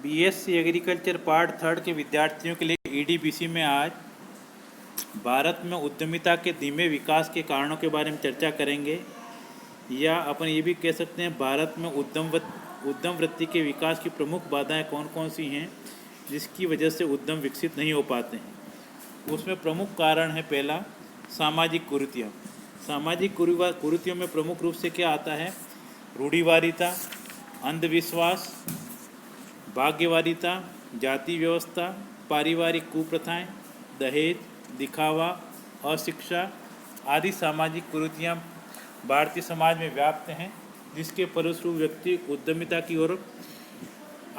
BSc agriculture part third के विद्यार्थियों के लिए ईडीबीसी में आज भारत में उद्यमिता के धीमे विकास के कारणों के बारे में चर्चा करेंगे, या अपन ये भी कह सकते हैं भारत में उद्यम वृत्ति के विकास की प्रमुख बाधाएं कौन कौन सी हैं जिसकी वजह से उद्यम विकसित नहीं हो पाते हैं। उसमें प्रमुख कारण है पहला, सामाजिक कुरीतियाँ। सामाजिक कुरीतियों में प्रमुख रूप से क्या आता है? रूढ़िवादिता, अंधविश्वास, भाग्यवादिता, जाति व्यवस्था, पारिवारिक कुप्रथाएं, दहेज, दिखावा, अशिक्षा आदि सामाजिक कुरीतियाँ भारतीय समाज में व्याप्त हैं, जिसके फलस्वरूप व्यक्ति उद्यमिता की ओर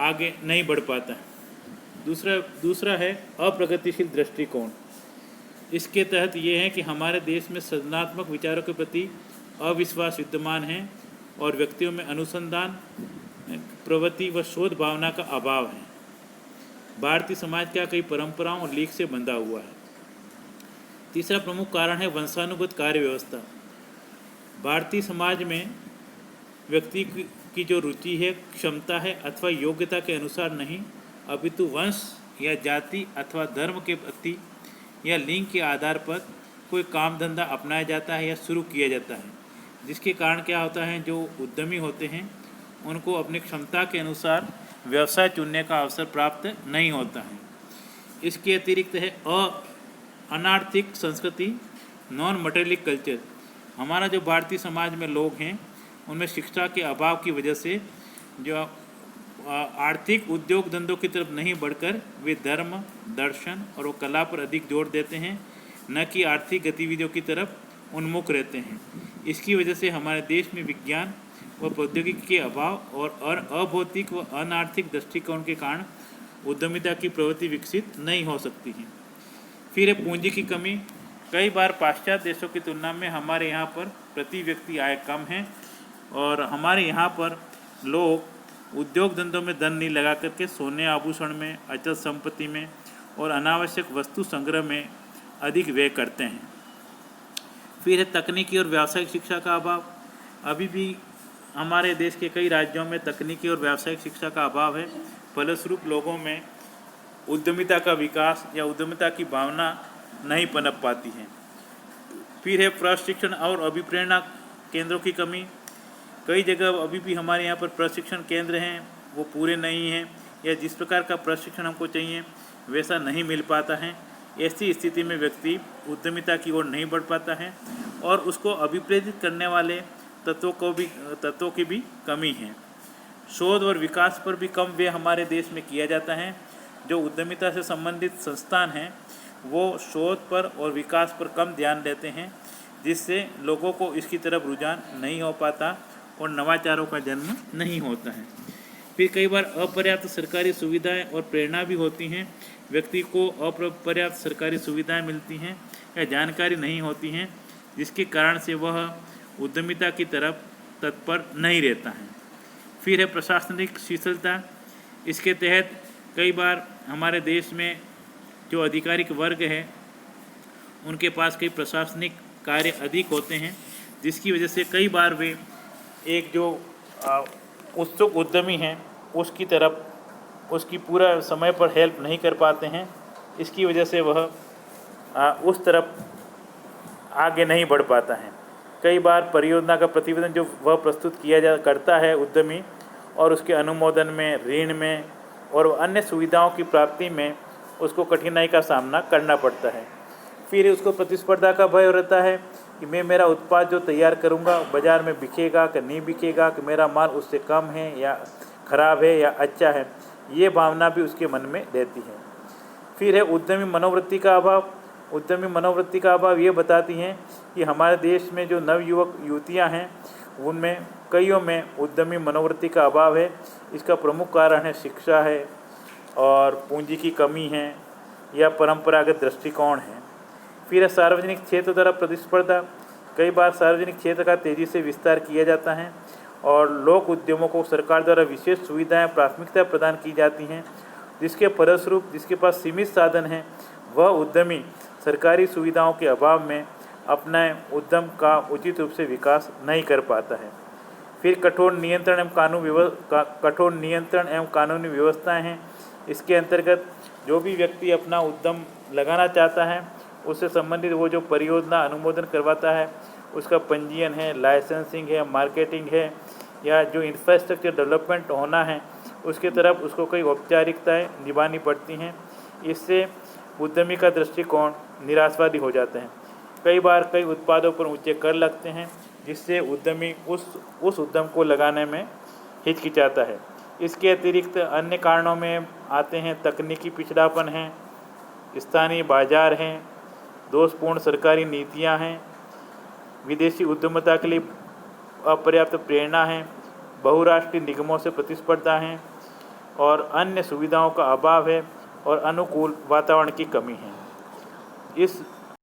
आगे नहीं बढ़ पाता है। दूसरा है अप्रगतिशील दृष्टिकोण। इसके तहत ये है कि हमारे देश में सृजनात्मक विचारों के प्रति अविश्वास विद्यमान है और व्यक्तियों में अनुसंधान, प्रवृत्ति व शोध भावना का अभाव है। भारतीय समाज का कई परंपराओं और लीक से बंधा हुआ है। तीसरा प्रमुख कारण है वंशानुगत कार्य व्यवस्था। भारतीय समाज में व्यक्ति की जो रुचि है, क्षमता है अथवा योग्यता के अनुसार नहीं, अपितु वंश या जाति अथवा धर्म के प्रति या लिंग के आधार पर कोई काम धंधा अपनाया जाता है या शुरू किया जाता है, जिसके कारण क्या होता है, जो उद्यमी होते हैं उनको अपनी क्षमता के अनुसार व्यवसाय चुनने का अवसर प्राप्त नहीं होता है। इसके अतिरिक्त है अनार्थिक संस्कृति, नॉन मटेरियलिक कल्चर। हमारा जो भारतीय समाज में लोग हैं उनमें शिक्षा के अभाव की वजह से जो आर्थिक उद्योग धंधों की तरफ नहीं बढ़कर वे धर्म, दर्शन और वो कला पर अधिक जोर देते हैं, न कि आर्थिक गतिविधियों की तरफ उन्मुख रहते हैं। इसकी वजह से हमारे देश में विज्ञान व प्रौद्योगिकी के अभाव और अभौतिक व अनार्थिक दृष्टिकोण के कारण उद्यमिता की प्रवृत्ति विकसित नहीं हो सकती है। फिर है पूंजी की कमी। कई बार पाश्चात्य देशों की तुलना में हमारे यहाँ पर प्रति व्यक्ति आय कम है और हमारे यहाँ पर लोग उद्योग धंधों में धन नहीं लगा करके सोने आभूषण में, अचल संपत्ति में और अनावश्यक वस्तु संग्रह में अधिक व्यय करते हैं। फिर है तकनीकी और व्यावसायिक शिक्षा का अभाव। अभी भी हमारे देश के कई राज्यों में तकनीकी और व्यावसायिक शिक्षा का अभाव है। फलस्वरूप लोगों में उद्यमिता का विकास या उद्यमिता की भावना नहीं पनप पाती है। फिर है प्रशिक्षण और अभिप्रेरणा केंद्रों की कमी। कई जगह अभी भी हमारे यहाँ पर प्रशिक्षण केंद्र हैं, वो पूरे नहीं हैं या जिस प्रकार का प्रशिक्षण हमको चाहिए वैसा नहीं मिल पाता है। ऐसी स्थिति में व्यक्ति उद्यमिता की ओर नहीं बढ़ पाता है और उसको अभिप्रेरित करने वाले तत्वों की भी कमी है। शोध और विकास पर भी कम व्यय हमारे देश में किया जाता है। जो उद्यमिता से संबंधित संस्थान हैं वो शोध पर और विकास पर कम ध्यान देते हैं, जिससे लोगों को इसकी तरफ रुझान नहीं हो पाता और नवाचारों का जन्म नहीं होता है। फिर कई बार अपर्याप्त सरकारी सुविधाएं और प्रेरणा भी होती हैं। व्यक्ति को अपर्याप्त सरकारी सुविधाएं मिलती हैं या जानकारी नहीं होती हैं, जिसके कारण से वह उद्यमिता की तरफ तत्पर नहीं रहता है। फिर है प्रशासनिक शिथिलता। इसके तहत कई बार हमारे देश में जो आधिकारिक वर्ग है उनके पास कई प्रशासनिक कार्य अधिक होते हैं, जिसकी वजह से कई बार वे एक जो उत्सुक उद्यमी हैं उसकी तरफ उसकी पूरा समय पर हेल्प नहीं कर पाते हैं। इसकी वजह से वह उस तरफ आगे नहीं बढ़ पाता है। कई बार परियोजना का प्रतिवेदन जो वह प्रस्तुत करता है उद्यमी, और उसके अनुमोदन में, ऋण में और अन्य सुविधाओं की प्राप्ति में उसको कठिनाई का सामना करना पड़ता है। फिर उसको प्रतिस्पर्धा का भय रहता है कि मैं मेरा उत्पाद जो तैयार करूंगा बाज़ार में बिकेगा कि नहीं बिकेगा, कि मेरा माल उससे कम है या ख़राब है या अच्छा है, ये भावना भी उसके मन में रहती है। फिर है उद्यमी मनोवृत्ति का अभाव। उद्यमी मनोवृत्ति का अभाव ये बताती हैं कि हमारे देश में जो नवयुवक युवतियाँ हैं उनमें कईयों में उद्यमी मनोवृत्ति का अभाव है। इसका प्रमुख कारण है शिक्षा है और पूंजी की कमी है या परंपरागत दृष्टिकोण है। फिर है सार्वजनिक क्षेत्र द्वारा प्रतिस्पर्धा। कई बार सार्वजनिक क्षेत्र का तेज़ी से विस्तार किया जाता है और लोक उद्यमों को सरकार द्वारा विशेष सुविधाएं प्राथमिकता प्रदान की जाती हैं, जिसके फलस्वरूप जिसके पास सीमित साधन हैं वह उद्यमी सरकारी सुविधाओं के अभाव में अपने उद्यम का उचित रूप से विकास नहीं कर पाता है। फिर कठोर नियंत्रण एवं कानूनी व्यवस्थाएं हैं। इसके अंतर्गत जो भी व्यक्ति अपना उद्यम लगाना चाहता है उससे संबंधित वो जो परियोजना अनुमोदन करवाता है उसका पंजीयन है, लाइसेंसिंग है, मार्केटिंग है, या जो इंफ्रास्ट्रक्चर डेवलपमेंट होना है उसके तरफ उसको कई औपचारिकताएं निभानी पड़ती हैं। इससे उद्यमी का दृष्टिकोण निराशावादी हो जाते हैं। कई बार कई उत्पादों पर ऊंचे कर लगते हैं जिससे उद्यमी उस उद्यम को लगाने में हिचकिचाता है। इसके अतिरिक्त अन्य कारणों में आते हैं तकनीकी पिछड़ापन है, स्थानीय बाजार हैं, दोषपूर्ण सरकारी नीतियां हैं, विदेशी उद्यमिता के लिए अपर्याप्त प्रेरणा है, बहुराष्ट्रीय निगमों से प्रतिस्पर्धा है और अन्य सुविधाओं का अभाव है और अनुकूल वातावरण की कमी है। इस